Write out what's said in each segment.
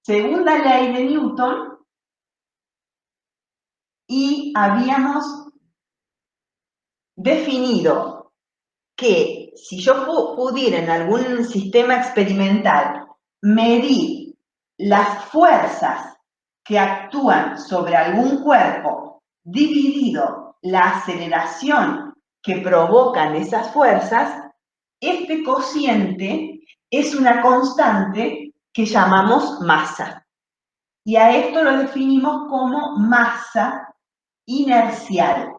segunda ley de Newton y habíamos definido que si yo pudiera en algún sistema experimental medir las fuerzas que actúan sobre algún cuerpo dividido la aceleración que provocan esas fuerzas, este cociente es una constante que llamamos masa. Y a esto lo definimos como masa inercial,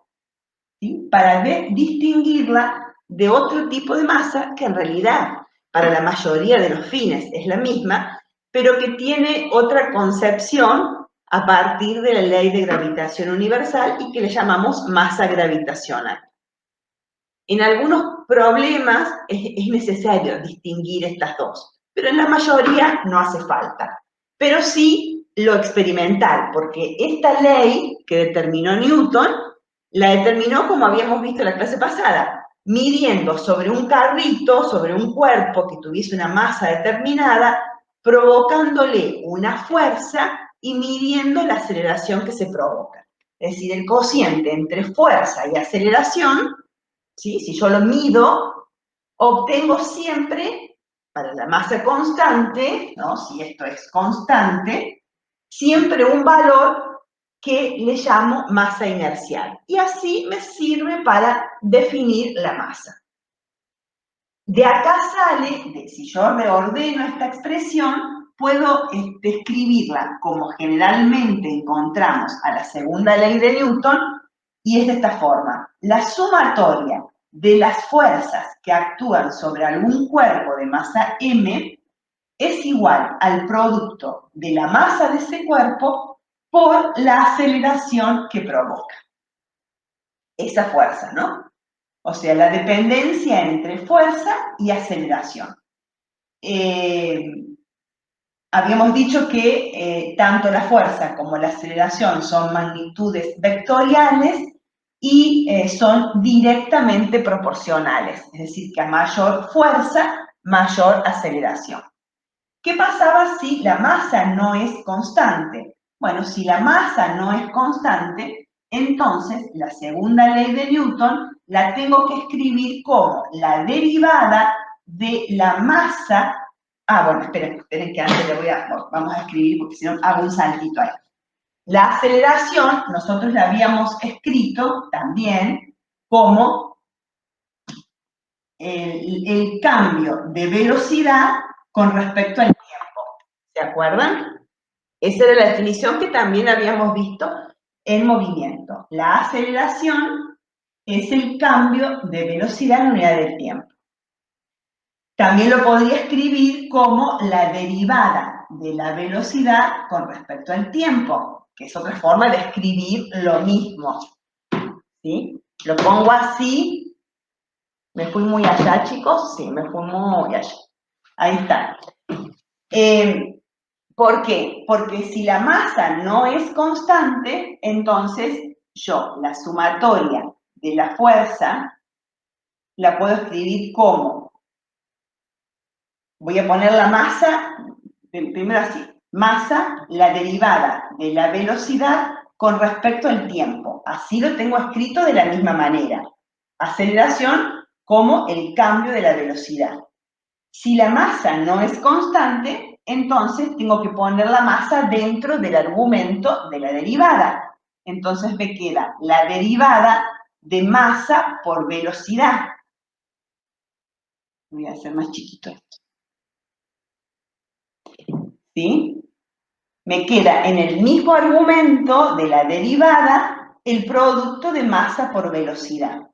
¿sí? Para distinguirla de otro tipo de masa que en realidad para la mayoría de los fines es la misma, pero que tiene otra concepción a partir de la ley de gravitación universal y que le llamamos masa gravitacional. En algunos problemas es necesario distinguir estas dos, pero en la mayoría no hace falta. Pero sí lo experimental, porque esta ley que determinó Newton, la determinó como habíamos visto en la clase pasada, midiendo sobre un carrito, sobre un cuerpo que tuviese una masa determinada, provocándole una fuerza y midiendo la aceleración que se provoca. Es decir, el cociente entre fuerza y aceleración, ¿sí? Si yo lo mido, obtengo siempre, para la masa constante, ¿no? Si esto es constante, siempre un valor que le llamo masa inercial. Y así me sirve para definir la masa. De acá sale, si yo reordeno esta expresión, puedo escribirla como generalmente encontramos a la segunda ley de Newton, y es de esta forma. La sumatoria de las fuerzas que actúan sobre algún cuerpo de masa m es igual al producto de la masa de ese cuerpo por la aceleración que provoca esa fuerza, ¿no? O sea, la dependencia entre fuerza y aceleración. Habíamos dicho que tanto la fuerza como la aceleración son magnitudes vectoriales y son directamente proporcionales, es decir, que a mayor fuerza, mayor aceleración. ¿Qué pasaba si la masa no es constante? Bueno, si la masa no es constante, entonces la segunda ley de Newton la tengo que escribir como la derivada de la masa. Bueno, esperen que antes vamos a escribir porque si no hago un saltito ahí. La aceleración nosotros la habíamos escrito también como el cambio de velocidad con respecto al tiempo. ¿Se acuerdan? Esa era la definición que también habíamos visto en movimiento. La aceleración es el cambio de velocidad en unidad del tiempo. También lo podría escribir como la derivada de la velocidad con respecto al tiempo, que es otra forma de escribir lo mismo. ¿Sí? Lo pongo así. ¿Me fui muy allá, chicos? Sí, me fui muy allá. Ahí está. ¿Por qué? Porque si la masa no es constante, entonces yo la sumatoria de la fuerza la puedo escribir como, voy a poner la masa, primero así, masa, la derivada de la velocidad con respecto al tiempo. Así lo tengo escrito de la misma manera. Aceleración como el cambio de la velocidad. Si la masa no es constante, entonces tengo que poner la masa dentro del argumento de la derivada. Entonces me queda la derivada de masa por velocidad. Voy a hacer más chiquito esto. ¿Sí? Me queda en el mismo argumento de la derivada el producto de masa por velocidad.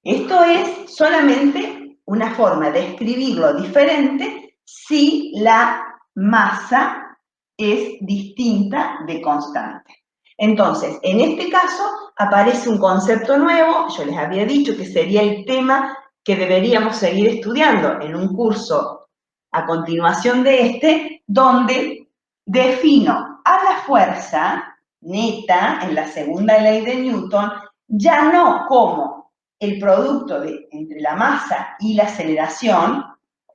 Esto es solamente una forma de escribirlo diferente si la masa es distinta de constante. Entonces, en este caso aparece un concepto nuevo, yo les había dicho que sería el tema que deberíamos seguir estudiando en un curso a continuación de este, donde defino a la fuerza neta en la segunda ley de Newton, ya no como el producto entre la masa y la aceleración,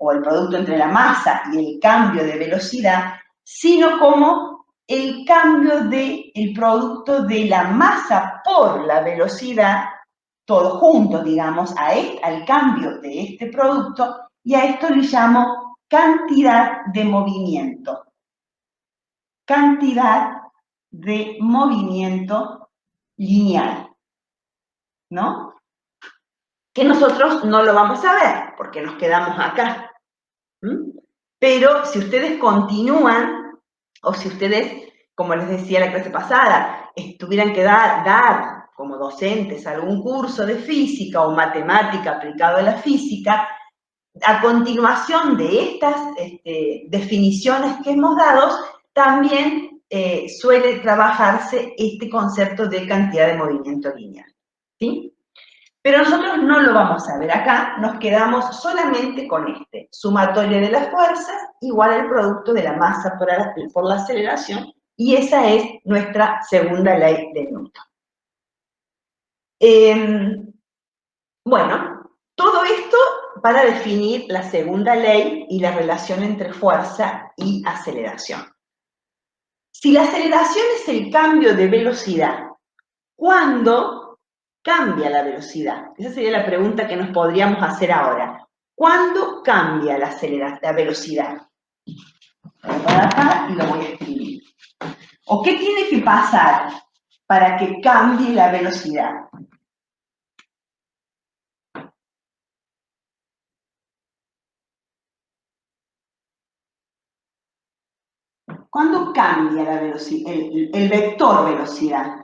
o el producto entre la masa y el cambio de velocidad, sino como el cambio del producto de la masa por la velocidad, todo junto, digamos, al cambio de este producto, y a esto le llamo cantidad de movimiento. Cantidad de movimiento lineal, ¿no? Que nosotros no lo vamos a ver, porque nos quedamos acá. Pero si ustedes continúan, o si ustedes, como les decía la clase pasada, tuvieran que dar como docentes algún curso de física o matemática aplicado a la física, a continuación de estas definiciones que hemos dado, también suele trabajarse este concepto de cantidad de movimiento lineal, ¿sí? Pero nosotros no lo vamos a ver acá, nos quedamos solamente con este, sumatoria de las fuerzas igual al producto de la masa por la aceleración, y esa es nuestra segunda ley de Newton. Bueno, todo esto para definir la segunda ley y la relación entre fuerza y aceleración. Si la aceleración es el cambio de velocidad, ¿cuándo cambia la velocidad? Esa sería la pregunta que nos podríamos hacer ahora. ¿Cuándo cambia la velocidad? Voy para acá y lo voy a escribir. ¿O qué tiene que pasar para que cambie la velocidad? ¿Cuándo cambia la velocidad, el vector velocidad?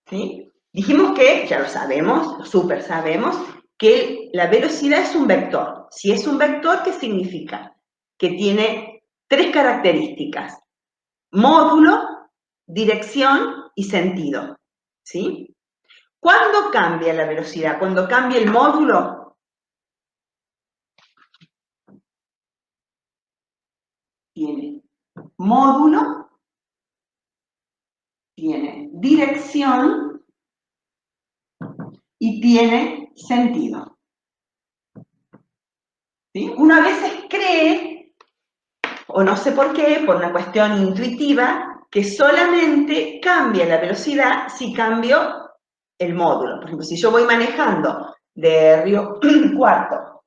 ¿Sí? Dijimos que, ya lo sabemos, lo súper sabemos, que la velocidad es un vector. Si es un vector, ¿qué significa? Que tiene tres características: módulo, dirección y sentido. ¿Sí? ¿Cuándo cambia la velocidad? ¿Cuando cambia el módulo? Tiene módulo, tiene dirección y tiene sentido. ¿Sí? Uno a veces cree, o no sé por qué, por una cuestión intuitiva, que solamente cambia la velocidad si cambio el módulo. Por ejemplo, si yo voy manejando de Río Cuarto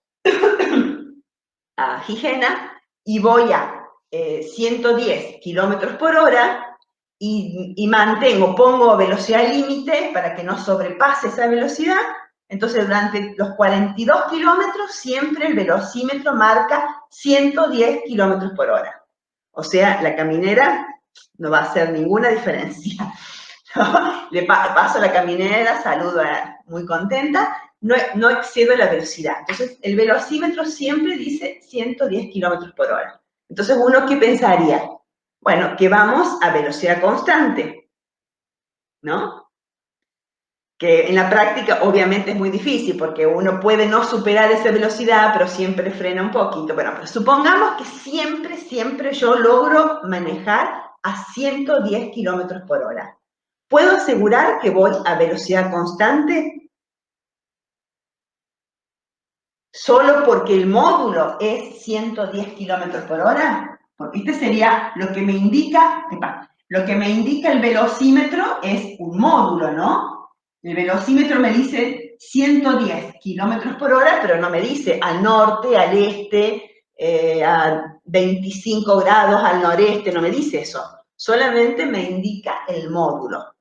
a Gijena y voy a 110 kilómetros por hora y pongo velocidad límite para que no sobrepase esa velocidad, entonces durante los 42 kilómetros siempre el velocímetro marca 110 kilómetros por hora. O sea, la caminera no va a hacer ninguna diferencia. ¿No? Le paso a la caminera, saludo muy contenta, no excedo la velocidad. Entonces, el velocímetro siempre dice 110 kilómetros por hora. Entonces, ¿uno qué pensaría? Bueno, que vamos a velocidad constante, ¿no? Que en la práctica obviamente es muy difícil porque uno puede no superar esa velocidad, pero siempre frena un poquito. Bueno, pero supongamos que siempre yo logro manejar a 110 kilómetros por hora. ¿Puedo asegurar que voy a velocidad constante? ¿Solo porque el módulo es 110 kilómetros por hora? Porque este sería lo que me indica el velocímetro, es un módulo, ¿no? El velocímetro me dice 110 kilómetros por hora, pero no me dice al norte, al este, a 25 grados al noreste, no me dice eso. Solamente me indica el módulo.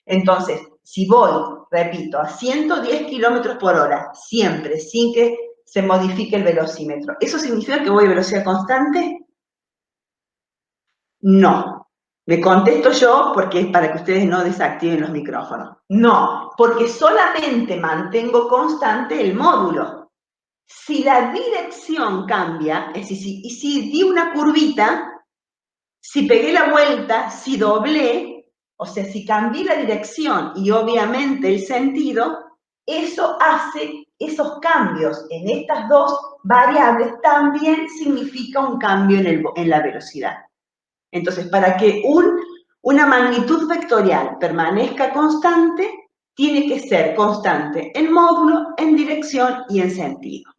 Entonces, si voy, repito, a 110 kilómetros por hora, siempre, sin que se modifique el velocímetro, ¿eso significa que voy a velocidad constante? No. Me contesto yo porque es para que ustedes no desactiven los micrófonos. No, porque solamente mantengo constante el módulo. Si la dirección cambia, es decir, y si di una curvita, si pegué la vuelta, si doblé, o sea, si cambié la dirección y obviamente el sentido, eso hace, esos cambios en estas dos variables también significa un cambio en la velocidad. Entonces, para que una magnitud vectorial permanezca constante, tiene que ser constante en módulo, en dirección y en sentido.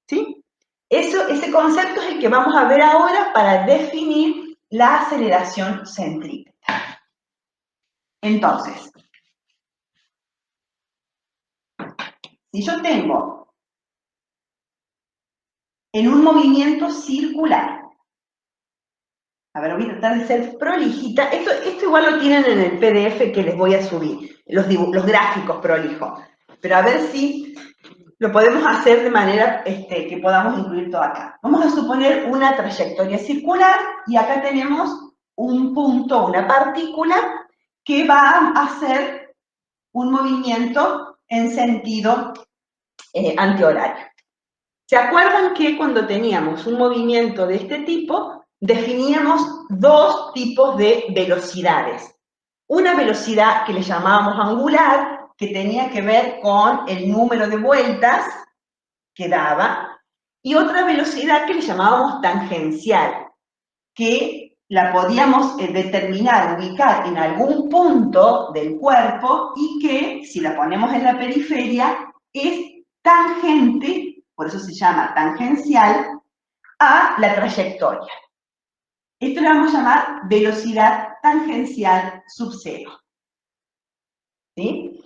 ¿Sí? Ese concepto es el que vamos a ver ahora para definir la aceleración centrípeta. Entonces, si yo tengo en un movimiento circular, a ver, voy a tratar de ser prolijita, esto igual lo tienen en el PDF que les voy a subir, los gráficos prolijos, pero a ver si lo podemos hacer de manera que podamos incluir todo acá. Vamos a suponer una trayectoria circular y acá tenemos un punto, una partícula que va a hacer un movimiento en sentido antihorario. ¿Se acuerdan que cuando teníamos un movimiento de este tipo, definíamos dos tipos de velocidades? Una velocidad que le llamábamos angular, que tenía que ver con el número de vueltas que daba, y otra velocidad que le llamábamos tangencial, que la podíamos determinar, ubicar en algún punto del cuerpo y que, si la ponemos en la periferia, es tangente, por eso se llama tangencial, a la trayectoria. Esto lo vamos a llamar velocidad tangencial sub cero. ¿Sí?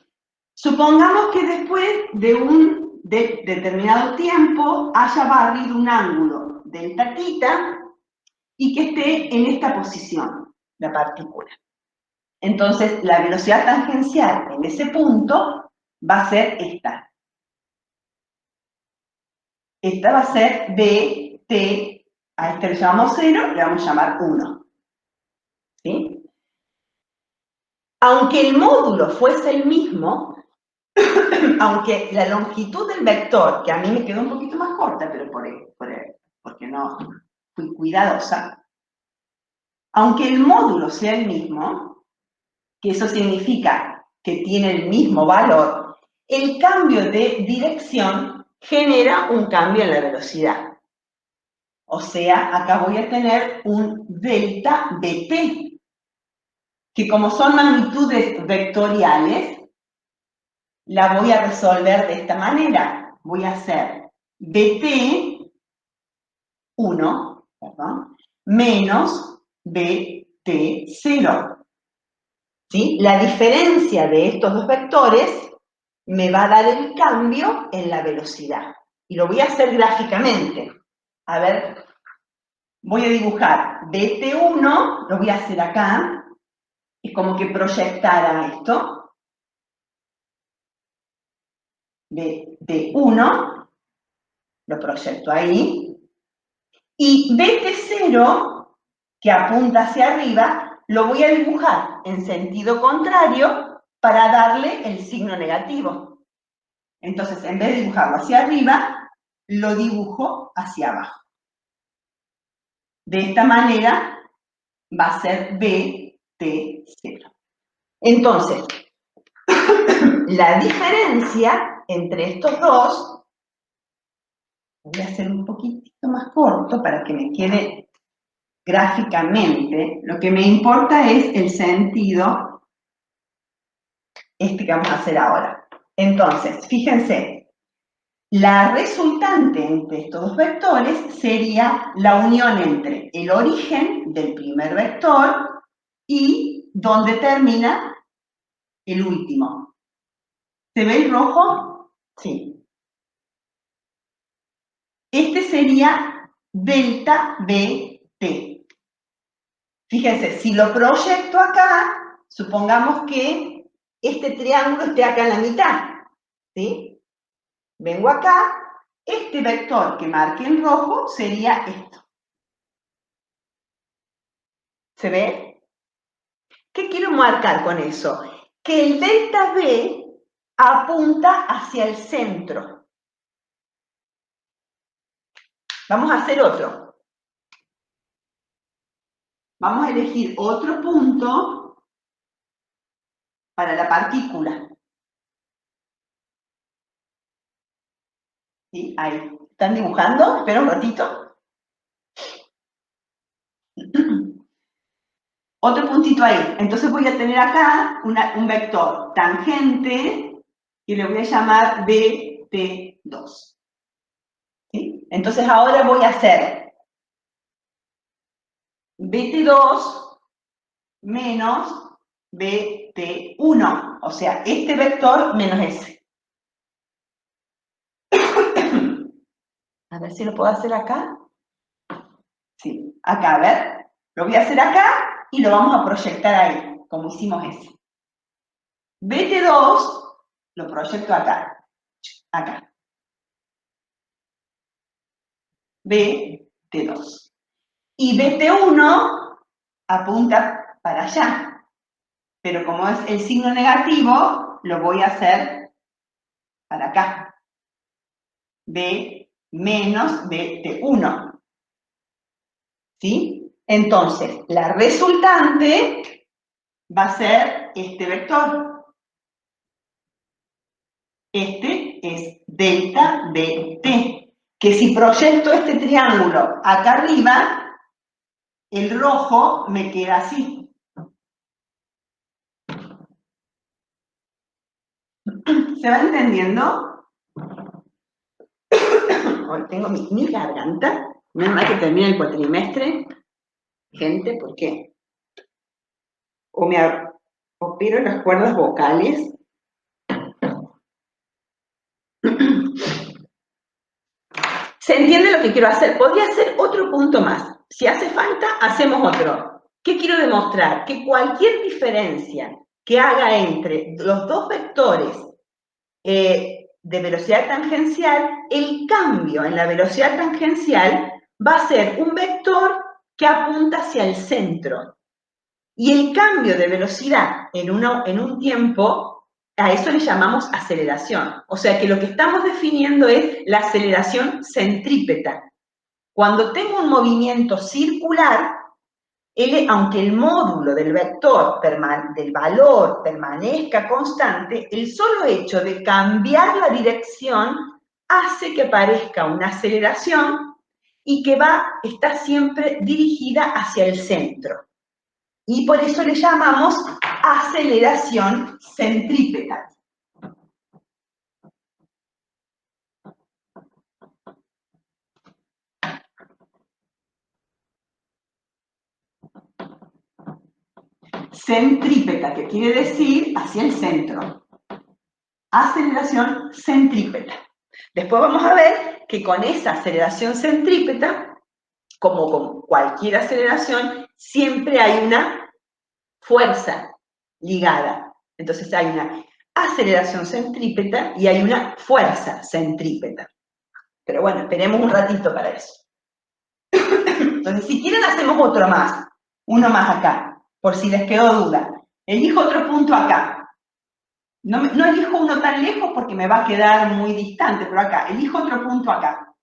Supongamos que después de un determinado tiempo haya barrido un ángulo delta θ y que esté en esta posición, la partícula. Entonces, la velocidad tangencial en ese punto va a ser esta. Esta va a ser dt, a este le llamamos 0, le vamos a llamar 1. ¿Sí? Aunque el módulo fuese el mismo, aunque la longitud del vector, que a mí me quedó un poquito más corta, pero porque no fui cuidadosa, aunque el módulo sea el mismo, que eso significa que tiene el mismo valor, el cambio de dirección genera un cambio en la velocidad. O sea, acá voy a tener un delta bt, que como son magnitudes vectoriales, la voy a resolver de esta manera. Voy a hacer bt1, menos bt0. ¿Sí? La diferencia de estos dos vectores me va a dar el cambio en la velocidad. Y lo voy a hacer gráficamente. A ver, voy a dibujar bt1, lo voy a hacer acá. Es como que proyectara esto. bt1, lo proyecto ahí. Y bt0, que apunta hacia arriba, lo voy a dibujar en sentido contrario para darle el signo negativo. Entonces, en vez de dibujarlo hacia arriba, lo dibujo hacia abajo. De esta manera va a ser bt0. Entonces, la diferencia entre estos dos, voy a hacer un poquitito más corto para que me quede gráficamente, lo que me importa es el sentido que vamos a hacer ahora. Entonces, fíjense, la resultante entre estos dos vectores sería la unión entre el origen del primer vector y donde termina el último. ¿Se ve el rojo? Sí. Este sería delta bt. Fíjense, si lo proyecto acá, supongamos que este triángulo esté acá en la mitad, ¿sí? Vengo acá, este vector que marque en rojo sería esto. ¿Se ve? ¿Qué quiero marcar con eso? Que el delta B apunta hacia el centro. Vamos a hacer otro. Vamos a elegir otro punto para la partícula. ¿Sí? Ahí. ¿Están dibujando? Espera un ratito. Otro puntito ahí. Entonces voy a tener acá un vector tangente que le voy a llamar bt2. ¿Sí? Entonces ahora voy a hacer BT2 menos BT1, o sea, este vector menos ese. A ver si lo puedo hacer acá. Sí, acá, a ver. Lo voy a hacer acá y lo vamos a proyectar ahí, como hicimos ese. BT2 lo proyecto acá, acá. BT2. Y BT1 apunta para allá. Pero como es el signo negativo, lo voy a hacer para acá. B menos BT1. ¿Sí? Entonces, la resultante va a ser este vector. Este es delta BT. Que si proyecto este triángulo acá arriba, el rojo me queda así. ¿Se va entendiendo? Hoy tengo mi garganta. Menos mal que termina el cuatrimestre. Gente, ¿por qué? O me opero las cuerdas vocales. ¿Se entiende lo que quiero hacer? Podría hacer otro punto más. Si hace falta, hacemos otro. ¿Qué quiero demostrar? Que cualquier diferencia que haga entre los dos vectores de velocidad tangencial, el cambio en la velocidad tangencial va a ser un vector que apunta hacia el centro. Y el cambio de velocidad en un tiempo, a eso le llamamos aceleración. O sea que lo que estamos definiendo es la aceleración centrípeta. Cuando tengo un movimiento circular, aunque el módulo del vector del valor permanezca constante, el solo hecho de cambiar la dirección hace que aparezca una aceleración y que está siempre dirigida hacia el centro. Y por eso le llamamos aceleración centrípeta. Centrípeta, que quiere decir hacia el centro. Aceleración centrípeta. Después vamos a ver que con esa aceleración centrípeta, como con cualquier aceleración, siempre hay una fuerza ligada. Entonces hay una aceleración centrípeta y hay una fuerza centrípeta. Pero bueno, esperemos un ratito para eso. Entonces, si quieren, hacemos otro más. Uno más acá, por si les quedó duda. Elijo otro punto acá. No elijo uno tan lejos porque me va a quedar muy distante, pero acá. Elijo otro punto acá.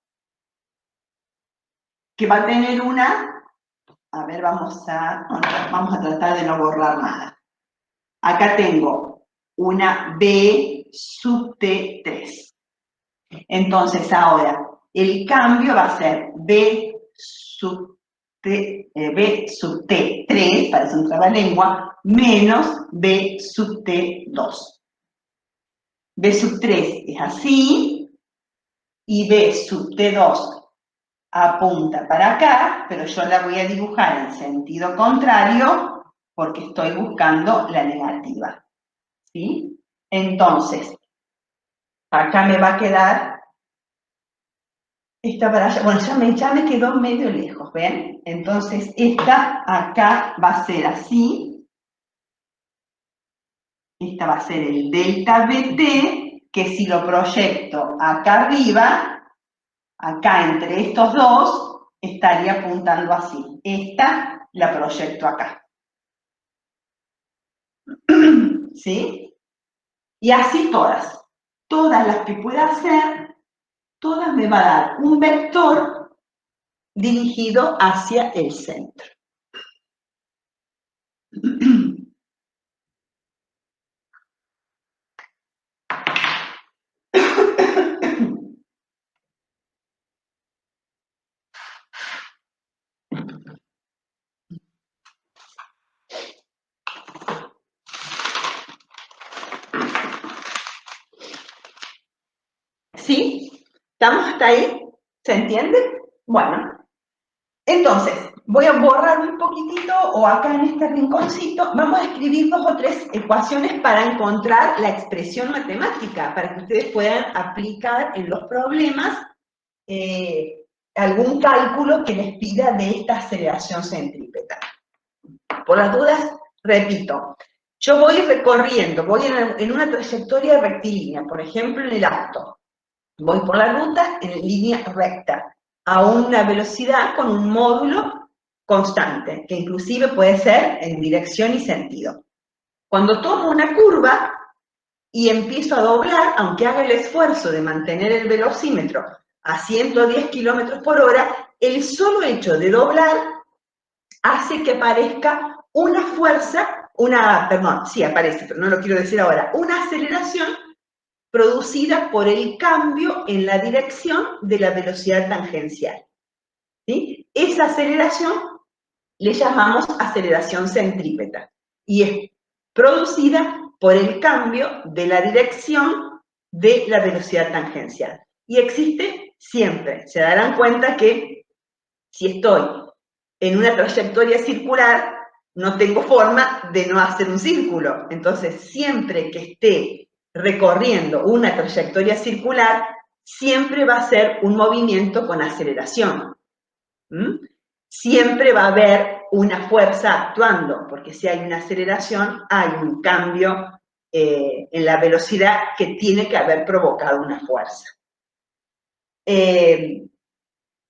Que va a tener una... A ver, vamos a tratar de no borrar nada. Acá tengo una B sub T3. Entonces, ahora, el cambio va a ser B sub T3, parece un trabalengua, menos B sub T2. B sub 3 es así, y B sub T2 apunta para acá, pero yo la voy a dibujar en sentido contrario porque estoy buscando la negativa. ¿Sí? Entonces, acá me va a quedar esta para allá. Bueno, ya me quedó medio lejos, ¿ven? Entonces, esta acá va a ser así. Esta va a ser el delta BT, que si lo proyecto acá arriba, acá entre estos dos, estaría apuntando así. Esta la proyecto acá. ¿Sí? Y así todas. Todas las que pueda hacer, todas me va a dar un vector dirigido hacia el centro. ¿Sí? ¿Estamos hasta ahí? ¿Se entiende? Bueno, entonces, voy a borrar un poquitito, o acá en este rinconcito, vamos a escribir 2 o 3 ecuaciones para encontrar la expresión matemática, para que ustedes puedan aplicar en los problemas algún cálculo que les pida de esta aceleración centrípeta. Por las dudas, repito, yo voy recorriendo, voy en una trayectoria rectilínea, por ejemplo, en el auto. Voy por la ruta en línea recta, a una velocidad con un módulo constante, que inclusive puede ser en dirección y sentido. Cuando tomo una curva y empiezo a doblar, aunque haga el esfuerzo de mantener el velocímetro a 110 kilómetros por hora, el solo hecho de doblar hace que aparezca una fuerza, perdón, sí aparece, pero no lo quiero decir ahora, una aceleración producida por el cambio en la dirección de la velocidad tangencial. ¿Sí? Esa aceleración le llamamos aceleración centrípeta y es producida por el cambio de la dirección de la velocidad tangencial. Y existe siempre. Se darán cuenta que si estoy en una trayectoria circular, no tengo forma de no hacer un círculo. Entonces, siempre que esté recorriendo una trayectoria circular, siempre va a ser un movimiento con aceleración. Siempre va a haber una fuerza actuando, porque si hay una aceleración, hay un cambio en la velocidad que tiene que haber provocado una fuerza.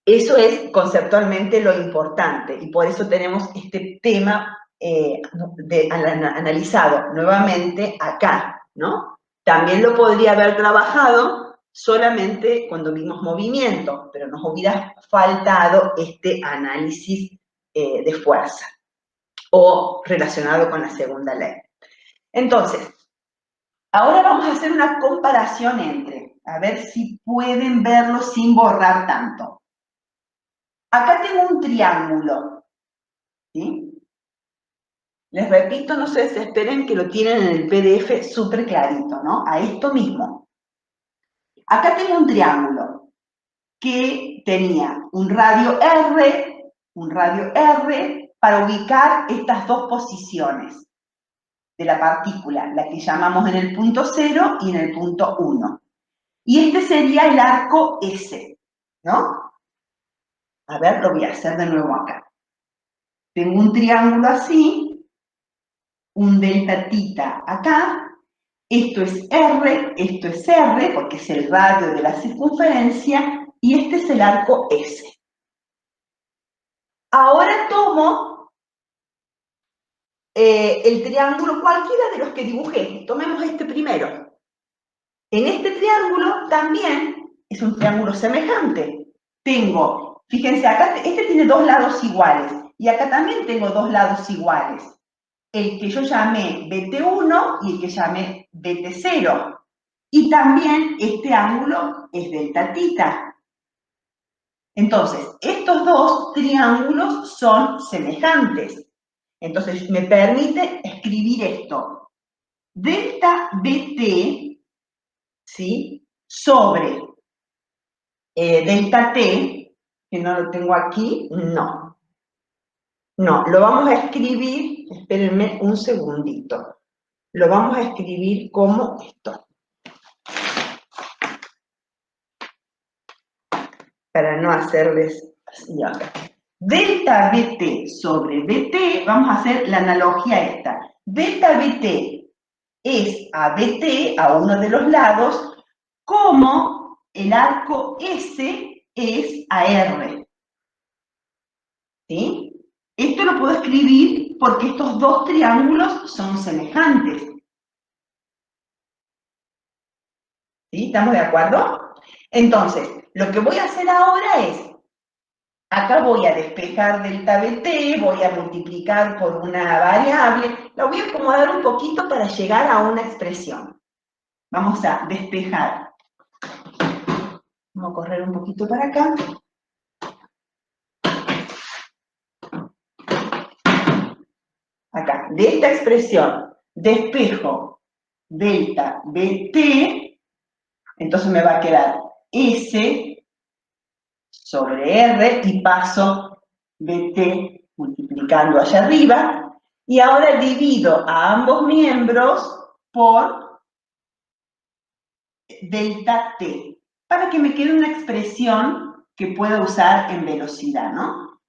Eso es conceptualmente lo importante, y por eso tenemos este tema analizado nuevamente acá, ¿no? También lo podría haber trabajado solamente cuando vimos movimiento, pero nos hubiera faltado este análisis de fuerza, o relacionado con la segunda ley. Entonces, ahora vamos a hacer una comparación entre, a ver si pueden verlo sin borrar tanto. Acá tengo un triángulo, ¿sí? Les repito, no se desesperen que lo tienen en el PDF súper clarito, ¿no? A esto mismo. Acá tengo un triángulo que tenía un radio R para ubicar estas dos posiciones de la partícula, la que llamamos en el punto 0 y en el punto 1. Y este sería el arco S, ¿no? A ver, lo voy a hacer de nuevo acá. Tengo un triángulo así, un delta tita acá, esto es R, porque es el radio de la circunferencia, y este es el arco S. Ahora tomo el triángulo, cualquiera de los que dibujé, tomemos este primero. En este triángulo también es un triángulo semejante. Tengo, fíjense, acá este tiene dos lados iguales, y acá también tengo dos lados iguales. El que yo llamé BT1 y el que llamé BT0. Y también este ángulo es delta tita. Entonces, estos dos triángulos son semejantes. Entonces, me permite escribir esto. Delta BT, ¿sí? Sobre delta T, que no lo tengo aquí, no. No, lo vamos a escribir, espérenme un segundito. Lo vamos a escribir como esto. Para no hacerles así acá. Delta BT sobre BT, vamos a hacer la analogía esta. Delta BT es a BT, a uno de los lados, como el arco S es a R. ¿Sí? Esto lo puedo escribir porque estos dos triángulos son semejantes. ¿Sí? ¿Estamos de acuerdo? Entonces, lo que voy a hacer ahora es, acá voy a despejar delta BT, voy a multiplicar por una variable, la voy a acomodar un poquito para llegar a una expresión. Vamos a despejar. Vamos a correr un poquito para acá. Acá, de esta expresión, despejo delta BT, entonces me va a quedar S sobre R y paso dt multiplicando allá arriba. Y ahora divido a ambos miembros por delta t, para que me quede una expresión que pueda usar en velocidad, ¿no?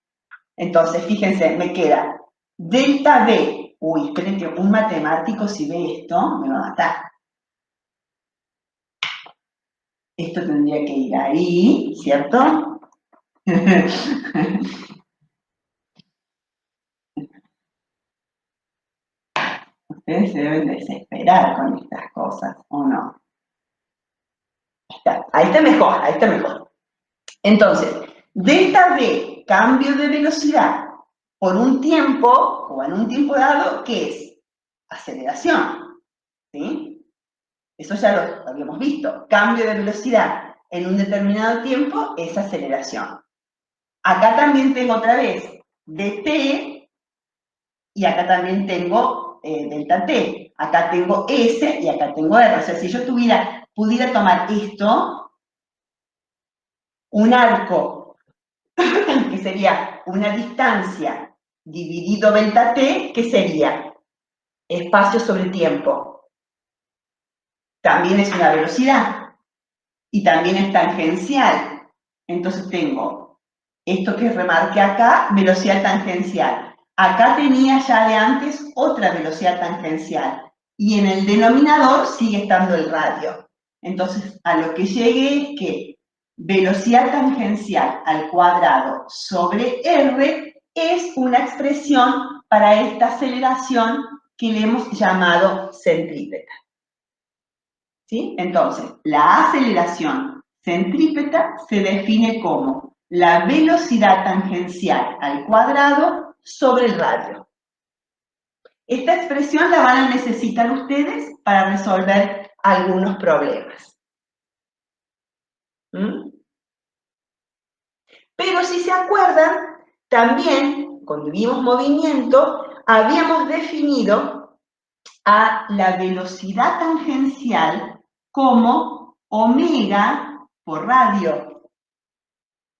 Entonces, fíjense, me queda delta v. Uy, esperen que un matemático si ve esto me va a matar. Esto tendría que ir ahí, ¿cierto? Ustedes se deben desesperar con estas cosas, ¿o no? Ahí está mejor, ahí está mejor. Entonces, delta v, cambio de velocidad por un tiempo, o en un tiempo dado, ¿qué es? Aceleración, ¿sí? Eso ya lo habíamos visto. Cambio de velocidad en un determinado tiempo es aceleración. Acá también tengo otra vez dt, y acá también tengo delta t. Acá tengo s y acá tengo r. O sea, si yo pudiera tomar esto, un arco, que sería una distancia dividido delta t, ¿qué sería? Espacio sobre tiempo. También es una velocidad. Y también es tangencial. Entonces tengo esto que remarqué acá, velocidad tangencial. Acá tenía ya de antes otra velocidad tangencial. Y en el denominador sigue estando el radio. Entonces, a lo que llegue es que velocidad tangencial al cuadrado sobre r es una expresión para esta aceleración que le hemos llamado centrípeta. ¿Sí? Entonces, la aceleración centrípeta se define como la velocidad tangencial al cuadrado sobre el radio. Esta expresión la van a necesitar ustedes para resolver algunos problemas. ¿Mm? Pero si se acuerdan, también, cuando vimos movimiento, habíamos definido a la velocidad tangencial como omega por radio.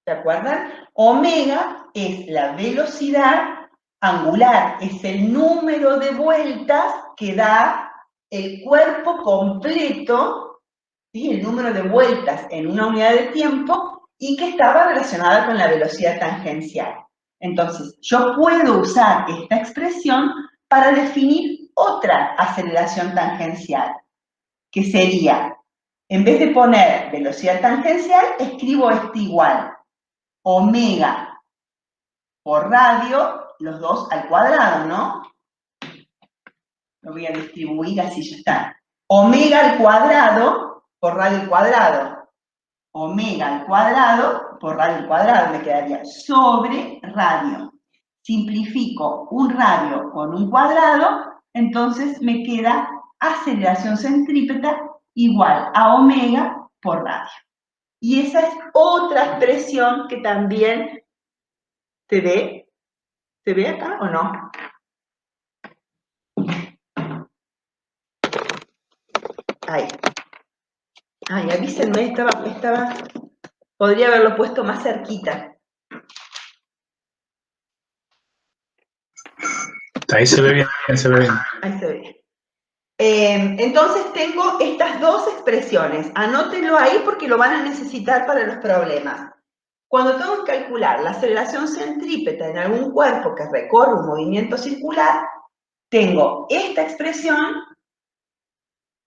¿Se acuerdan? Omega es la velocidad angular, es el número de vueltas que da el cuerpo completo, ¿sí? El número de vueltas en una unidad de tiempo y que estaba relacionada con la velocidad tangencial. Entonces, yo puedo usar esta expresión para definir otra aceleración tangencial, que sería, en vez de poner velocidad tangencial, escribo esto igual. Omega por radio, los dos al cuadrado, ¿no? Lo voy a distribuir así ya está. Omega al cuadrado por radio al cuadrado. Omega al cuadrado por radio al cuadrado me quedaría sobre radio. Simplifico un radio con un cuadrado, entonces me queda aceleración centrípeta igual a omega por radio. Y esa es otra expresión que también ¿se ve? ¿Se ve acá o no? Ahí. Ay, avísenme, podría haberlo puesto más cerquita. Ahí se ve bien, se ve bien. Ahí se ve. Entonces tengo estas dos expresiones. Anótenlo ahí porque lo van a necesitar para los problemas. Cuando tengo que calcular la aceleración centrípeta en algún cuerpo que recorre un movimiento circular, tengo esta expresión,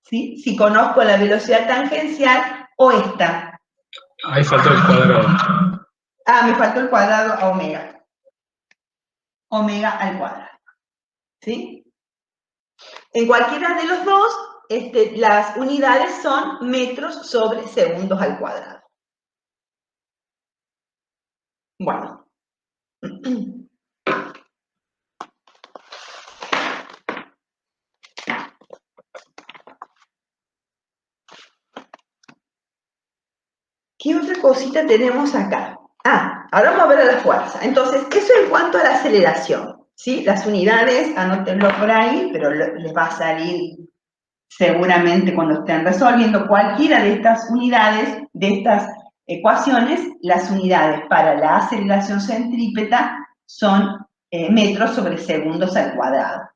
¿sí? Si conozco la velocidad tangencial, o esta. Ahí faltó el cuadrado. Ah, me faltó el cuadrado a omega. Omega al cuadrado. ¿Sí? En cualquiera de los dos, las unidades son metros sobre segundos al cuadrado. Bueno. ¿Qué otra cosita tenemos acá? Ah, ahora vamos a ver a la fuerza. Entonces, eso en cuanto a la aceleración, ¿sí? Las unidades, anótenlo por ahí, pero les va a salir seguramente cuando estén resolviendo cualquiera de estas unidades, de estas ecuaciones, las unidades para la aceleración centrípeta son metros sobre segundos al cuadrado.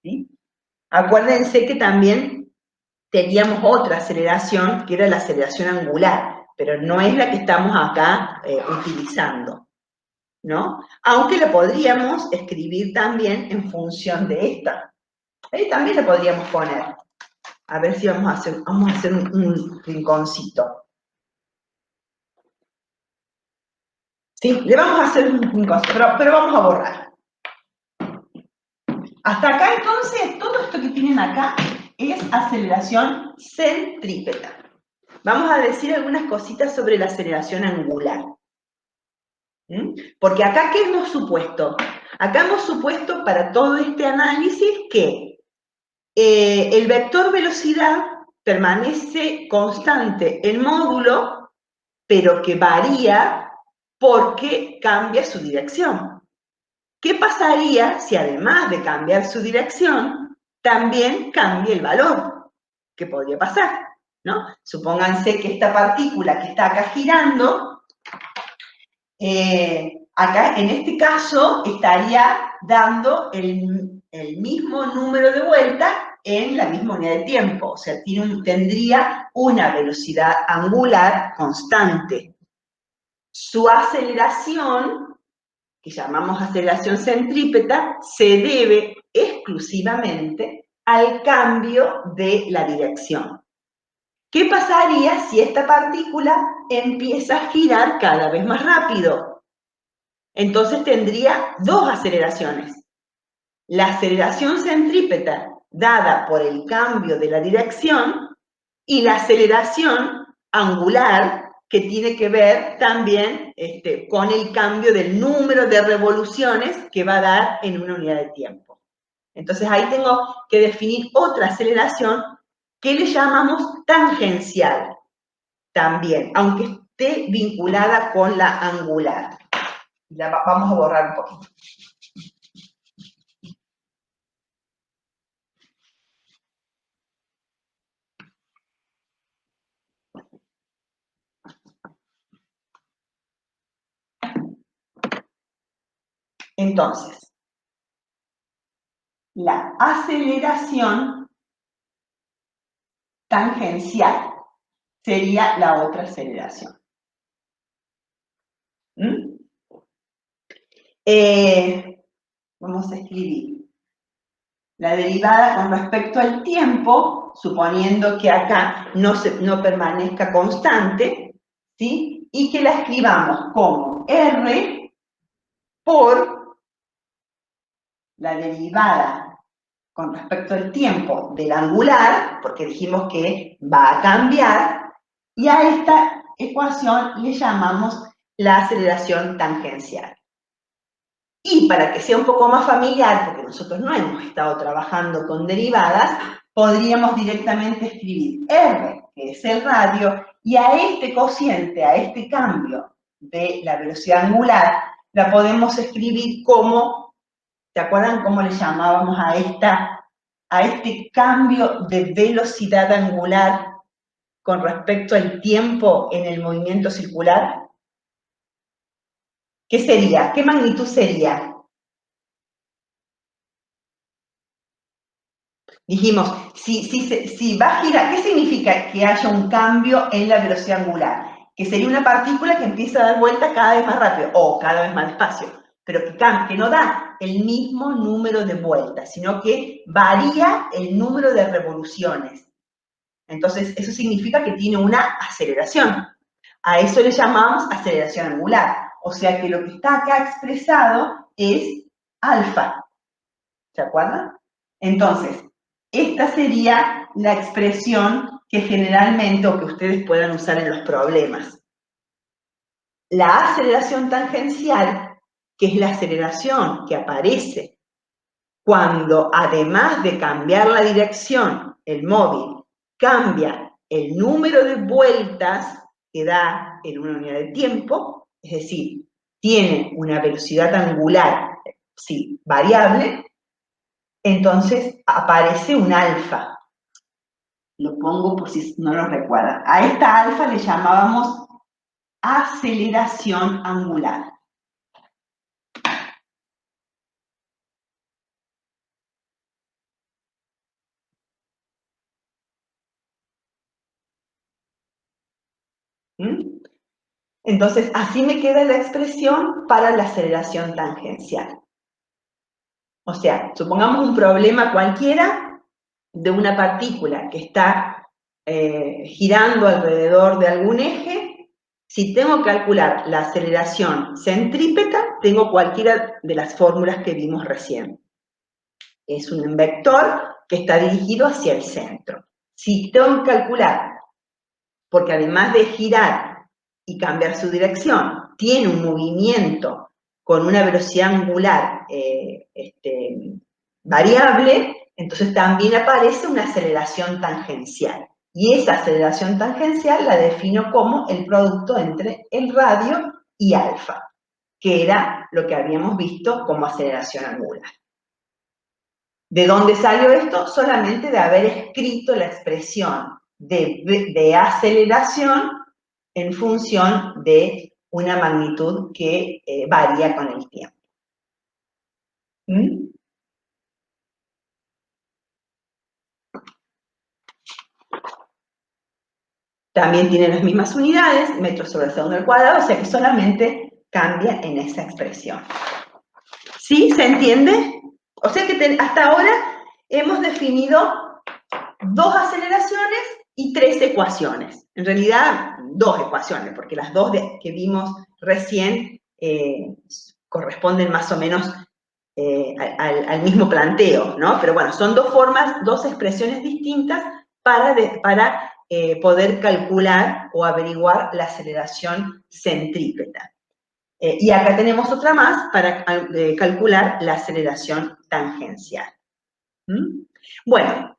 ¿Sí? Acuérdense que también teníamos otra aceleración, que era la aceleración angular, pero no es la que estamos acá utilizando, ¿no? Aunque la podríamos escribir también en función de esta. Ahí también la podríamos poner. A ver si vamos a hacer un rinconcito. Sí, le vamos a hacer un rinconcito, pero vamos a borrar. Hasta acá, entonces, todo esto que tienen acá es aceleración centrípeta. Vamos a decir algunas cositas sobre la aceleración angular. Porque acá, ¿qué hemos supuesto? Acá hemos supuesto para todo este análisis que el vector velocidad permanece constante en módulo, pero que varía porque cambia su dirección. ¿Qué pasaría si además de cambiar su dirección, también cambia el valor? ¿Qué podría pasar? ¿No? Supónganse que esta partícula que está acá girando, acá en este caso estaría dando el mismo número de vueltas en la misma unidad de tiempo, o sea, tendría una velocidad angular constante. Su aceleración, que llamamos aceleración centrípeta, se debe exclusivamente al cambio de la dirección. ¿Qué pasaría si esta partícula empieza a girar cada vez más rápido? Entonces tendría dos aceleraciones. La aceleración centrípeta dada por el cambio de la dirección y la aceleración angular que tiene que ver también con el cambio del número de revoluciones que va a dar en una unidad de tiempo. Entonces ahí tengo que definir otra aceleración que le llamamos tangencial también, aunque esté vinculada con la angular. Vamos a borrar un poquito. Entonces, la aceleración tangencial sería la otra aceleración. Vamos a escribir la derivada con respecto al tiempo, suponiendo que acá no permanezca constante, ¿sí? Y que la escribamos como R por la derivada con respecto al tiempo del angular, porque dijimos que va a cambiar, y a esta ecuación le llamamos la aceleración tangencial. Y para que sea un poco más familiar, porque nosotros no hemos estado trabajando con derivadas, podríamos directamente escribir R, que es el radio, y a este cociente, a este cambio de la velocidad angular, la podemos escribir como, ¿se acuerdan cómo le llamábamos a este cambio de velocidad angular con respecto al tiempo en el movimiento circular? ¿Qué sería? ¿Qué magnitud sería? Dijimos, si va a girar, ¿qué significa que haya un cambio en la velocidad angular? Que sería una partícula que empieza a dar vuelta cada vez más rápido o cada vez más despacio, pero que no da el mismo número de vueltas, sino que varía el número de revoluciones. Entonces, eso significa que tiene una aceleración. A eso le llamamos aceleración angular. O sea que lo que está acá expresado es alfa. ¿Se acuerdan? Entonces, esta sería la expresión que generalmente o que ustedes puedan usar en los problemas. La aceleración tangencial, que es la aceleración que aparece cuando, además de cambiar la dirección, el móvil cambia el número de vueltas que da en una unidad de tiempo, es decir, tiene una velocidad angular, sí, variable, entonces aparece un alfa. Lo pongo por si no lo recuerdan. A esta alfa le llamábamos aceleración angular. ¿Mm? Entonces, así me queda la expresión para la aceleración tangencial. O sea, supongamos un problema cualquiera de una partícula que está girando alrededor de algún eje. Si tengo que calcular la aceleración centrípeta, tengo cualquiera de las fórmulas que vimos recién. Es un vector que está dirigido hacia el centro. Si tengo que calcular, porque además de girar y cambiar su dirección, tiene un movimiento con una velocidad angular variable, entonces también aparece una aceleración tangencial. Y esa aceleración tangencial la defino como el producto entre el radio y alfa, que era lo que habíamos visto como aceleración angular. ¿De dónde salió esto? Solamente de haber escrito la expresión de aceleración en función de una magnitud que varía con el tiempo. ¿Mm? También tiene las mismas unidades, metros sobre segundo al cuadrado, o sea que solamente cambia en esa expresión. ¿Sí? ¿Se entiende? O sea que hasta ahora hemos definido 2 aceleraciones y 3 ecuaciones. En realidad, 2 ecuaciones, porque las 2 que vimos recién corresponden más o menos al mismo planteo, ¿no? Pero bueno, son 2 formas, 2 expresiones distintas para poder calcular o averiguar la aceleración centrípeta. Y acá tenemos otra más para calcular la aceleración tangencial. ¿Mm? Bueno,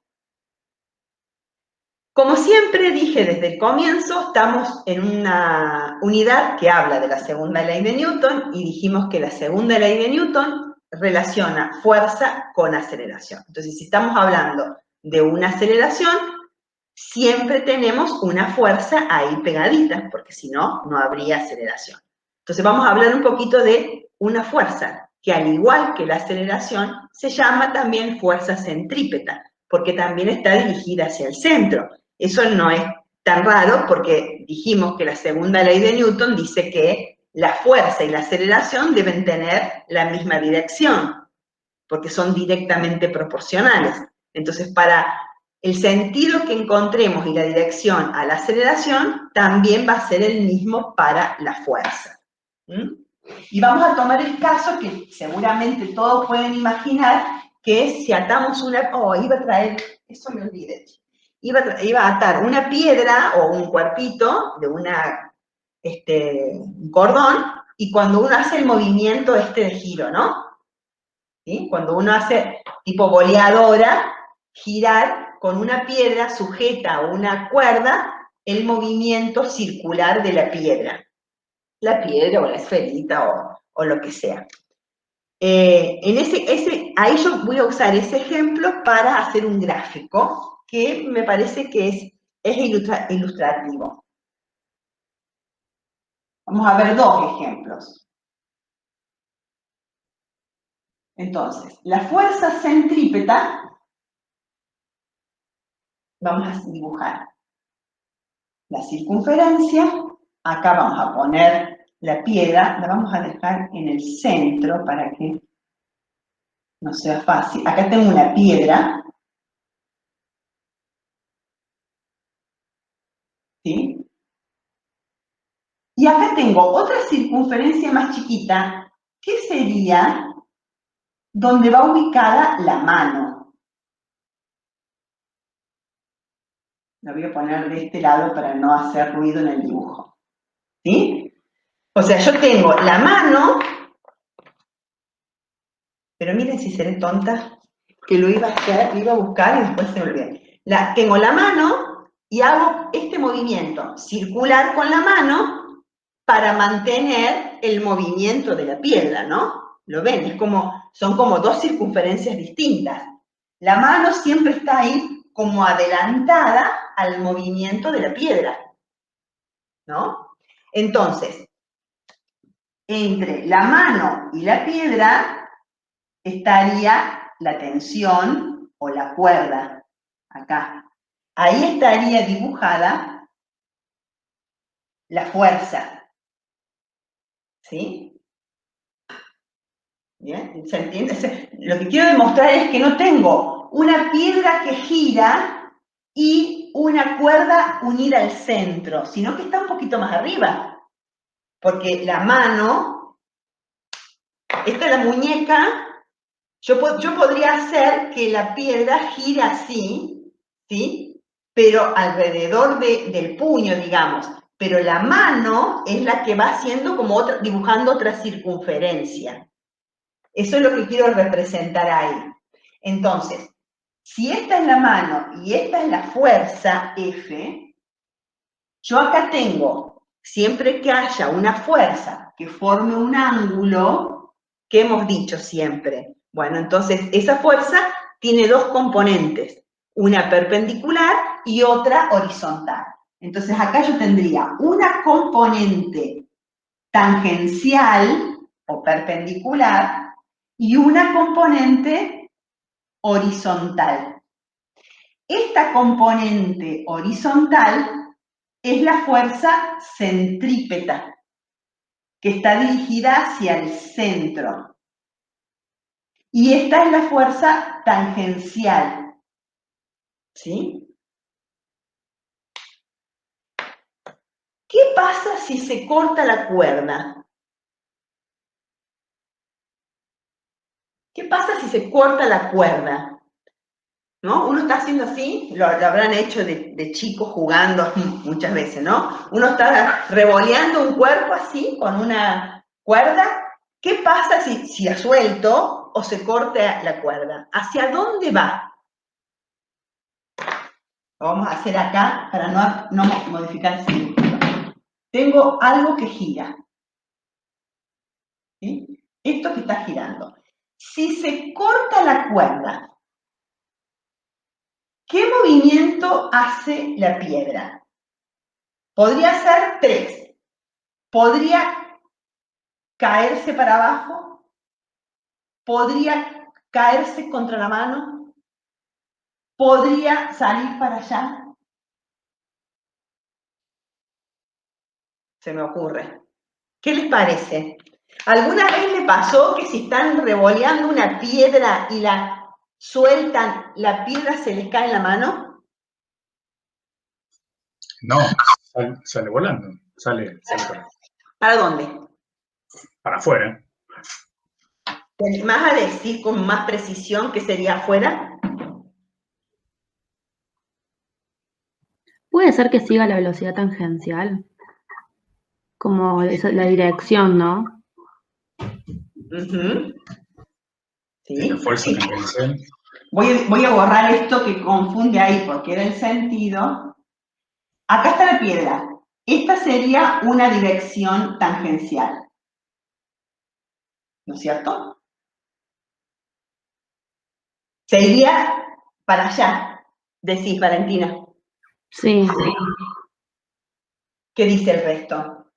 como siempre dije desde el comienzo, estamos en una unidad que habla de la segunda ley de Newton y dijimos que la segunda ley de Newton relaciona fuerza con aceleración. Entonces, si estamos hablando de una aceleración, siempre tenemos una fuerza ahí pegadita, porque si no, no habría aceleración. Entonces, vamos a hablar un poquito de una fuerza, que al igual que la aceleración, se llama también fuerza centrípeta, porque también está dirigida hacia el centro. Eso no es tan raro porque dijimos que la segunda ley de Newton dice que la fuerza y la aceleración deben tener la misma dirección, porque son directamente proporcionales. Entonces, para el sentido que encontremos y la dirección a la aceleración, también va a ser el mismo para la fuerza. ¿Mm? Y vamos a tomar el caso que seguramente todos pueden imaginar, que es si atamos una... Oh, iba a traer... Eso me olvidé. Iba a atar una piedra o un cuerpito de un cordón, y cuando uno hace el movimiento de giro, ¿no? ¿Sí? Cuando uno hace tipo boleadora, girar con una piedra sujeta a una cuerda el movimiento circular de la piedra o la esferita o lo que sea. Ahí yo voy a usar ese ejemplo para hacer un gráfico que me parece que es ilustrativo. Vamos a ver 2 ejemplos. Entonces, la fuerza centrípeta, vamos a dibujar la circunferencia, acá vamos a poner la piedra, la vamos a dejar en el centro para que no sea fácil. Acá tengo una piedra, ¿sí? Y acá tengo otra circunferencia más chiquita, que sería donde va ubicada la mano. La voy a poner de este lado para no hacer ruido en el dibujo, ¿sí? O sea, yo tengo la mano, pero miren si seré tonta, que lo iba a hacer, lo iba a buscar y después se me olvidó. Tengo la mano y hago este movimiento circular con la mano para mantener el movimiento de la piedra, ¿no? ¿Lo ven? Son como 2 circunferencias distintas. La mano siempre está ahí como adelantada al movimiento de la piedra, ¿no? Entonces, entre la mano y la piedra estaría la tensión o la cuerda, acá. Ahí estaría dibujada la fuerza, ¿sí? ¿Bien? ¿Se entiende? Lo que quiero demostrar es que no tengo una piedra que gira y una cuerda unida al centro, sino que está un poquito más arriba. Porque la mano, esta es la muñeca, yo podría hacer que la piedra gire así, ¿sí? Pero alrededor del puño, digamos. Pero la mano es la que va haciendo como dibujando otra circunferencia. Eso es lo que quiero representar ahí. Entonces, si esta es la mano y esta es la fuerza F, yo acá tengo, siempre que haya una fuerza que forme un ángulo, ¿qué hemos dicho siempre? Bueno, entonces esa fuerza tiene dos componentes, una perpendicular y otra horizontal. Entonces acá yo tendría una componente tangencial o perpendicular y una componente horizontal. Esta componente horizontal es la fuerza centrípeta, que está dirigida hacia el centro. Y esta es la fuerza tangencial, ¿sí? ¿Qué pasa si se corta la cuerda? ¿Qué pasa si se corta la cuerda? ¿No? Uno está haciendo así, lo habrán hecho de chico jugando muchas veces, ¿no? Uno está revoleando un cuerpo así, con una cuerda. ¿Qué pasa si la suelto o se corta la cuerda? ¿Hacia dónde va? Lo vamos a hacer acá para no modificar el círculo. Tengo algo que gira, ¿sí? Esto que está girando. Si se corta la cuerda, ¿qué movimiento hace la piedra? Podría ser tres. Podría caerse para abajo, podría caerse contra la mano, podría salir para allá. Se me ocurre. ¿Qué les parece? ¿Alguna vez le pasó que si están revoleando una piedra y la sueltan, la piedra se les cae en la mano? No, sale volando, sale ¿Para dónde? para afuera. ¿Me vas a decir con más precisión que sería afuera? Puede ser que siga la velocidad tangencial, como la dirección, ¿no? Uh-huh. ¿Sí? La fuerza tangencial. Voy a borrar esto que confunde ahí, porque era el sentido. Acá está la piedra. Esta sería una dirección tangencial. ¿No es cierto? Se iría para allá, decís, Valentina. Sí. ¿Qué dice el resto?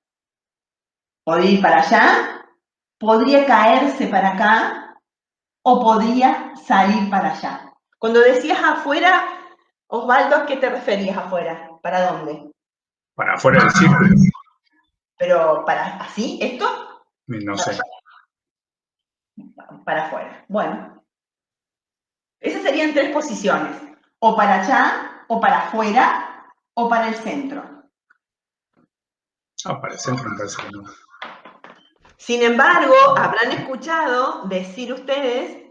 Podría ir para allá, podría caerse para acá, o podría salir para allá. Cuando decías afuera, Osvaldo, ¿a qué te referías afuera? ¿Para dónde? Para afuera del círculo. ¿Pero para así, esto? No sé. Para afuera. Bueno. Esas serían tres posiciones. O para allá, o para afuera, o para el centro. Para el centro me parece que no. Sin embargo, habrán escuchado decir ustedes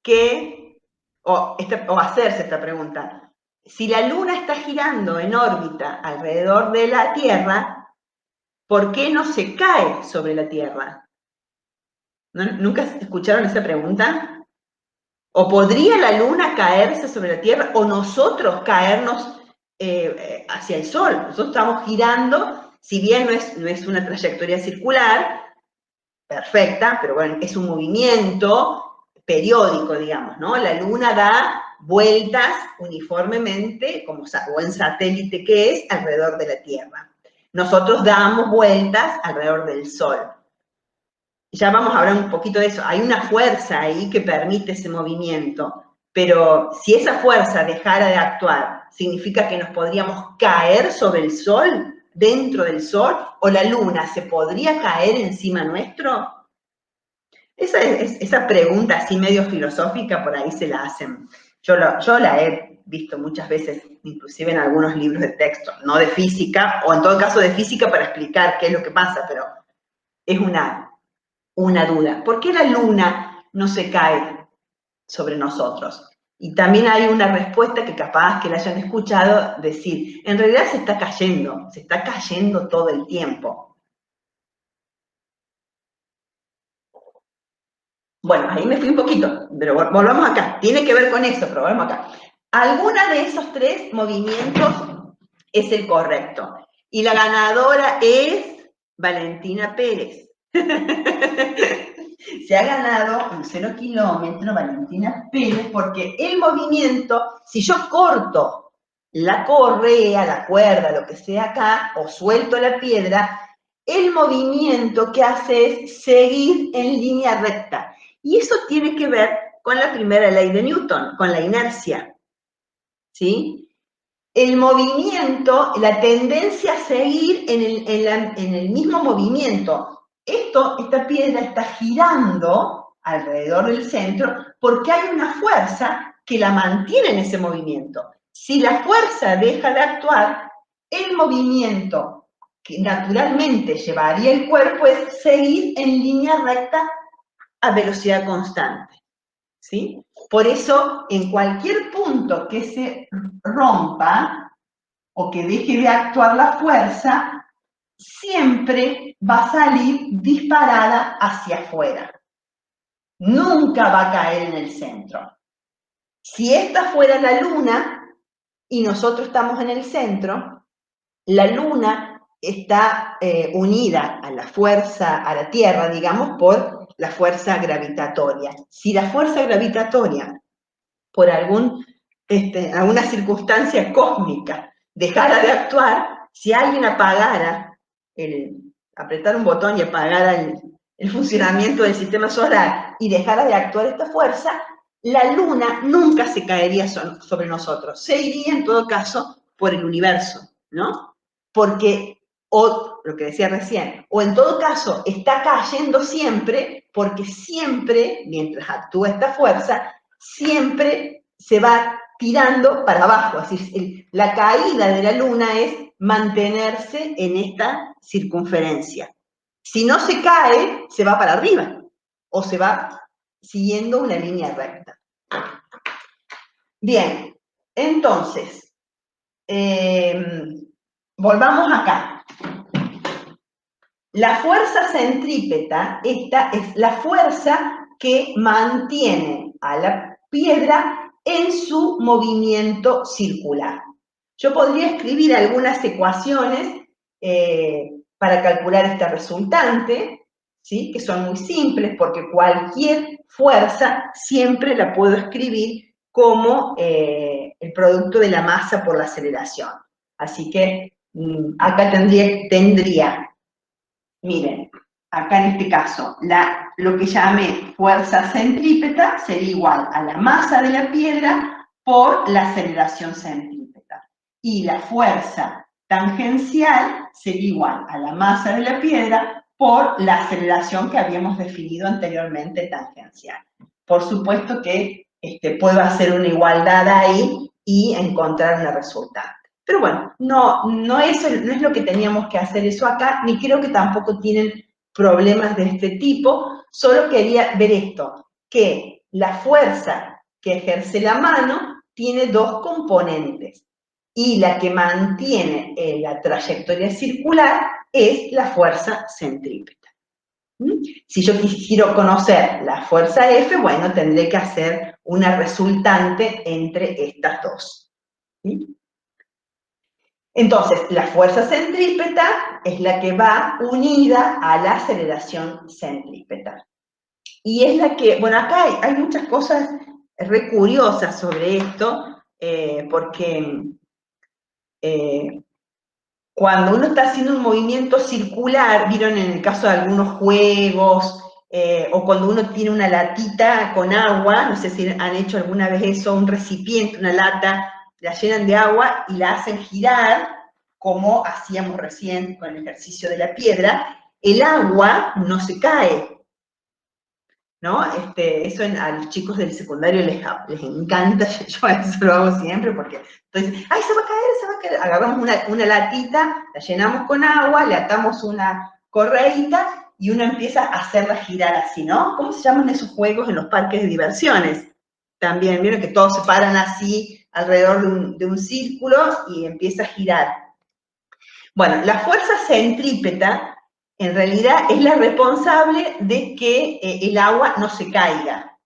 que, o hacerse esta pregunta, si la Luna está girando en órbita alrededor de la Tierra, ¿por qué no se cae sobre la Tierra? ¿Nunca escucharon esa pregunta? ¿O podría la Luna caerse sobre la Tierra o nosotros caernos hacia el Sol? Nosotros estamos girando, si bien no es una trayectoria circular, perfecta, pero bueno, es un movimiento periódico, digamos, ¿no? La Luna da vueltas uniformemente, como buen satélite que es, alrededor de la Tierra. nosotros damos vueltas alrededor del Sol. Ya vamos a hablar un poquito de eso. Hay una fuerza ahí que permite ese movimiento, pero si esa fuerza dejara de actuar, ¿significa que nos podríamos caer sobre el Sol, dentro del Sol? ¿O la Luna se podría caer encima nuestro? Esa pregunta así medio filosófica por ahí se la hacen. Yo la he visto muchas veces, inclusive en algunos libros de texto, no de física, o en todo caso de física para explicar qué es lo que pasa, pero es una duda. ¿Por qué la Luna no se cae sobre nosotros? Y también hay una respuesta que capaz que la hayan escuchado decir, en realidad se está cayendo todo el tiempo. Bueno, ahí me fui un poquito, pero volvamos acá. Tiene que ver con eso, pero volvamos acá. Alguna de esos tres movimientos es el correcto. Y la ganadora es Valentina Pérez. Se ha ganado un 0 kilómetro Valentina Pérez porque el movimiento, si yo corto la correa, la cuerda, lo que sea acá, o suelto la piedra, el movimiento que hace es seguir en línea recta. Y eso tiene que ver con la primera ley de Newton, con la inercia, ¿sí? El movimiento, la tendencia a seguir en el mismo movimiento. Esta piedra está girando alrededor del centro porque hay una fuerza que la mantiene en ese movimiento. Si la fuerza deja de actuar, el movimiento que naturalmente llevaría el cuerpo es seguir en línea recta a velocidad constante, ¿sí? Por eso, en cualquier punto que se rompa o que deje de actuar la fuerza, siempre va a salir disparada hacia afuera. Nunca va a caer en el centro. Si esta fuera la Luna y nosotros estamos en el centro, la Luna está unida a la fuerza, a la Tierra, digamos, por la fuerza gravitatoria. Si la fuerza gravitatoria, por alguna circunstancia cósmica, dejara de actuar, si alguien apretara un botón y apagara el funcionamiento del sistema solar y dejara de actuar esta fuerza, la Luna nunca se caería sobre nosotros, se iría en todo caso por el universo, ¿no? Porque, o lo que decía recién, o en todo caso está cayendo siempre, porque siempre, mientras actúa esta fuerza, siempre se va tirando para abajo. Es decir, la caída de la Luna es mantenerse en esta circunferencia. Si no se cae, se va para arriba, o se va siguiendo una línea recta. Bien, entonces, volvamos acá. La fuerza centrípeta, esta es la fuerza que mantiene a la piedra en su movimiento circular. Yo podría escribir algunas ecuaciones para calcular esta resultante, ¿sí? Que son muy simples porque cualquier fuerza siempre la puedo escribir como el producto de la masa por la aceleración. Así que acá tendría, miren, acá en este caso, lo que llamé fuerza centrípeta sería igual a la masa de la piedra por la aceleración centrípeta. Y la fuerza tangencial sería igual a la masa de la piedra por la aceleración que habíamos definido anteriormente tangencial. Por supuesto que puedo hacer una igualdad ahí y encontrar una resultante. Pero bueno, no es lo que teníamos que hacer eso acá, ni creo que tampoco tienen problemas de este tipo, solo quería ver esto, que la fuerza que ejerce la mano tiene dos componentes, y la que mantiene la trayectoria circular es la fuerza centrípeta. Si yo quiero conocer la fuerza F, bueno, tendré que hacer una resultante entre estas dos. ¿Sí? Entonces, la fuerza centrípeta es la que va unida a la aceleración centrípeta. Y es la que, bueno, acá hay muchas cosas re curiosas sobre esto, porque cuando uno está haciendo un movimiento circular, vieron en el caso de algunos juegos, o cuando uno tiene una latita con agua, no sé si han hecho alguna vez eso, un recipiente, una lata, la llenan de agua y la hacen girar, como hacíamos recién con el ejercicio de la piedra, el agua no se cae, ¿no? Eso a los chicos del secundario les encanta, yo eso lo hago siempre, porque entonces, ¡ay, se va a caer, se va a caer! Agarramos una latita, la llenamos con agua, le atamos una correíta y uno empieza a hacerla girar así, ¿no? ¿Cómo se llaman esos juegos en los parques de diversiones? También, vieron que todos se paran así alrededor de un círculo y empieza a girar. Bueno, la fuerza centrípeta en realidad es la responsable de que el agua no se caiga.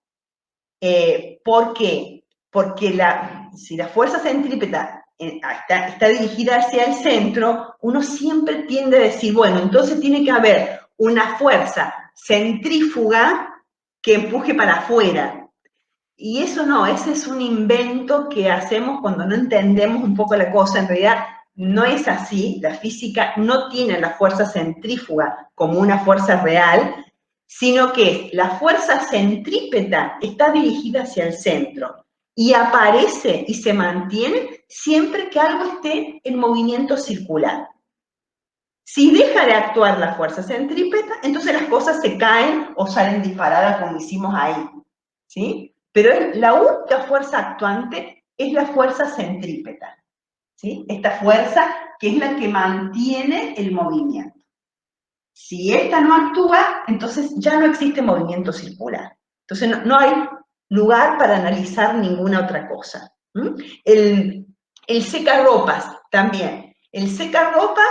¿Por qué? Porque si la fuerza centrípeta está dirigida hacia el centro, uno siempre tiende a decir, bueno, entonces tiene que haber una fuerza centrífuga que empuje para afuera. Y eso no, ese es un invento que hacemos cuando no entendemos un poco la cosa. En realidad no es así, la física no tiene la fuerza centrífuga como una fuerza real, sino que la fuerza centrípeta está dirigida hacia el centro y aparece y se mantiene siempre que algo esté en movimiento circular. Si deja de actuar la fuerza centrípeta, entonces las cosas se caen o salen disparadas como hicimos ahí, ¿sí? Pero la única fuerza actuante es la fuerza centrípeta, ¿sí? Esta fuerza que es la que mantiene el movimiento. Si esta no actúa, entonces ya no existe movimiento circular. Entonces no hay lugar para analizar ninguna otra cosa. El secarropas también. El secarropas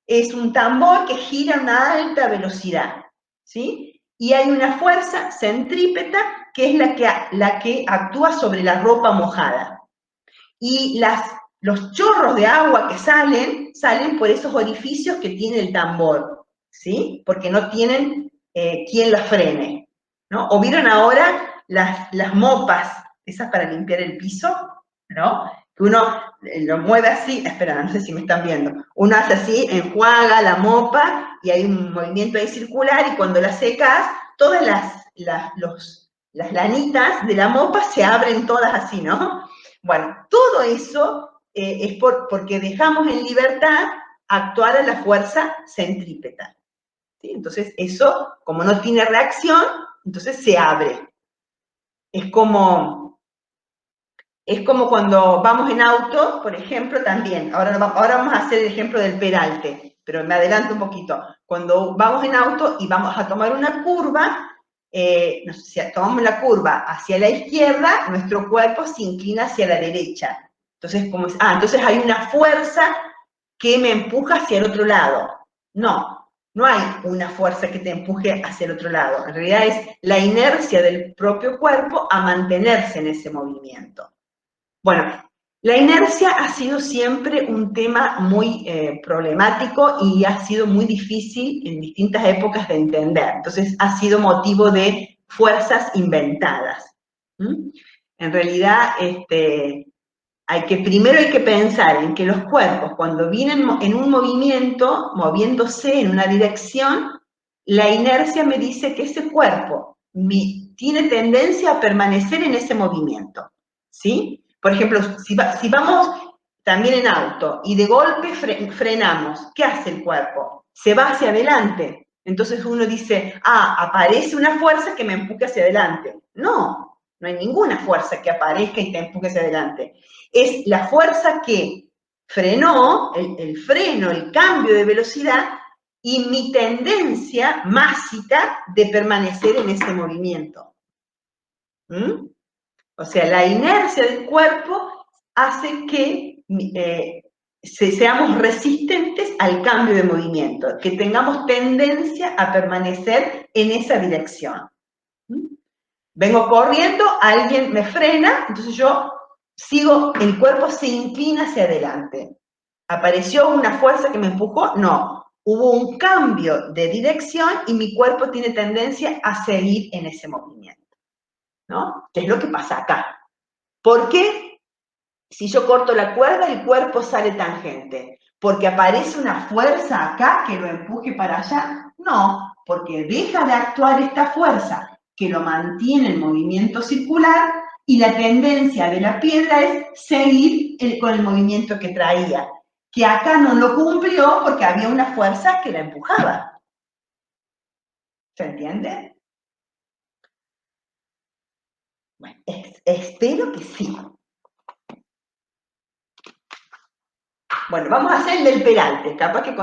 es un tambor que gira a una alta velocidad, ¿sí? Y hay una fuerza centrípeta que es la que actúa sobre la ropa mojada. Y los chorros de agua que salen por esos orificios que tiene el tambor, ¿sí? Porque no tienen quien las frene, ¿no? ¿O vieron ahora las mopas, esas para limpiar el piso, ¿no? Que uno lo mueve así, espera, no sé si me están viendo, uno hace así, enjuaga la mopa y hay un movimiento ahí circular y cuando la secas, todas las lanitas de la mopa se abren todas así, ¿no? Bueno, todo eso es porque dejamos en libertad actuar a la fuerza centrípeta, ¿sí? Entonces eso, como no tiene reacción, entonces se abre. Es como cuando vamos en auto, por ejemplo, también. Ahora vamos a hacer el ejemplo del peralte, pero me adelanto un poquito. Cuando vamos en auto y vamos a tomar una curva, si tomamos la curva hacia la izquierda, nuestro cuerpo se inclina hacia la derecha. Entonces, entonces hay una fuerza que me empuja hacia el otro lado. No hay una fuerza que te empuje hacia el otro lado. En realidad es la inercia del propio cuerpo a mantenerse en ese movimiento. Bueno, la inercia ha sido siempre un tema muy problemático y ha sido muy difícil en distintas épocas de entender. Entonces, ha sido motivo de fuerzas inventadas. En realidad, primero hay que pensar en que los cuerpos, cuando vienen en un movimiento, moviéndose en una dirección, la inercia me dice que ese cuerpo tiene tendencia a permanecer en ese movimiento, ¿sí? Por ejemplo, si vamos también en auto y de golpe frenamos, ¿qué hace el cuerpo? Se va hacia adelante. Entonces uno dice, aparece una fuerza que me empuje hacia adelante. No hay ninguna fuerza que aparezca y te empuje hacia adelante. Es la fuerza que frenó, el freno, el cambio de velocidad y mi tendencia másica de permanecer en ese movimiento. O sea, la inercia del cuerpo hace que seamos resistentes al cambio de movimiento, que tengamos tendencia a permanecer en esa dirección. Vengo corriendo, alguien me frena, entonces yo sigo, el cuerpo se inclina hacia adelante. ¿Apareció una fuerza que me empujó? No. Hubo un cambio de dirección y mi cuerpo tiene tendencia a seguir en ese movimiento, ¿no? ¿Qué es lo que pasa acá? ¿Por qué si yo corto la cuerda el cuerpo sale tangente? porque aparece una fuerza acá que lo empuje para allá. No, porque deja de actuar esta fuerza que lo mantiene en movimiento circular y la tendencia de la piedra es seguir con el movimiento que traía, que acá no lo cumplió porque había una fuerza que la empujaba. ¿Se entiende? Bueno, espero que sí. Bueno, vamos a hacer el del peralte, capaz que